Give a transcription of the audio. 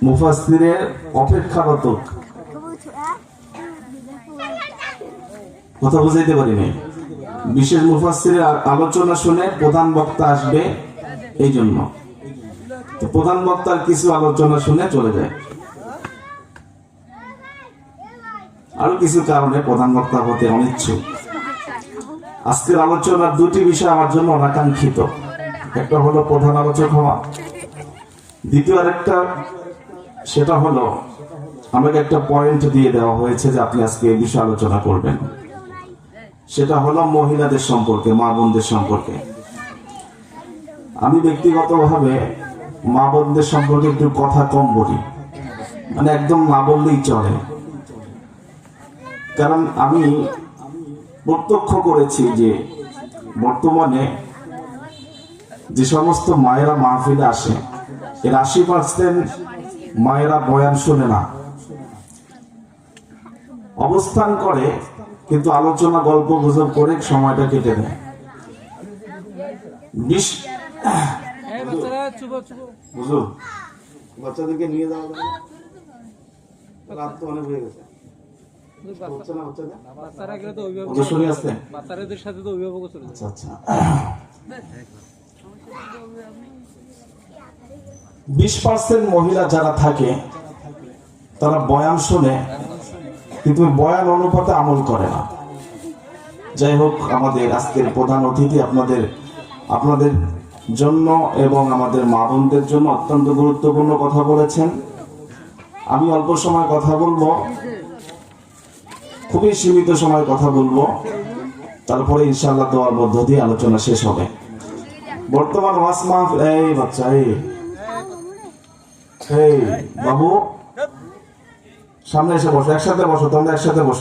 মুফাসসিরের অপেক্ষারত কথা বুঝাইতে পারিনি। বিশেষ মুফাসসিরের আলোচনা শুনে প্রধান বক্তা আসবে, এই জন্য প্রধান বক্তার কিছু আলোচনা শুনে চলে যায়। আরো কিছু কারণে প্রধান বক্তা হতে অনিচ্ছুক। আজকের আলোচনার দুটি বিষয় আমার জন্য অনাকাঙ্ক্ষিত। একটা হলো প্রধান আলোচক হওয়া, দ্বিতীয় আরেকটা সেটা হলো আমাকে একটা পয়েন্ট দিয়ে দেওয়া হয়েছে যে আপনি আজকে এই বিষয়ে আলোচনা করবেন। সেটা হলো মহিলাদের সম্পর্কে, মা বোনদের সম্পর্কে। আমি ব্যক্তিগতভাবে মা বোনদের সম্পর্কে একটু কথা কম বলি, মানে একদম না বললেই চলে। কারণ আমি প্রত্যক্ষ করেছি যে বর্তমানে যে সমস্ত মায়েরা মাহফিলে আসে, এর 80% মায়েরা বয়ান শোনে না, অবস্থান করে, কিন্তু আলোচনা গল্প গুজব করে সময়টা কেটে দেয়। বাচ্চাদেরকে নিয়ে যাওয়া যাবে, রাত তো অনেক হয়ে গেছে। 20% মহিলা যারা থাকে তারা বয়ান শোনে, কিন্তু বয়ান অনুপাতে আমল করে না। যাই হোক, আমাদের আজকের প্রধান অতিথি আপনাদের জন্য এবং আমাদের মা বোনদের জন্য অত্যন্ত গুরুত্বপূর্ণ কথা বলেছেন। আমি অল্প সময় কথা বলবো, খুবই সীমিত সময় কথা বলবো, তারপরে ইনশাআল্লাহ দোয়ার মধ্য দিয়ে আলোচনা শেষ হবে। বর্তমান ওয়াজ মাহফিল, এই বাচ্চা, এই বাবু সামনে এসে বসো, একসাথে বসো, তোমরা একসাথে বসো।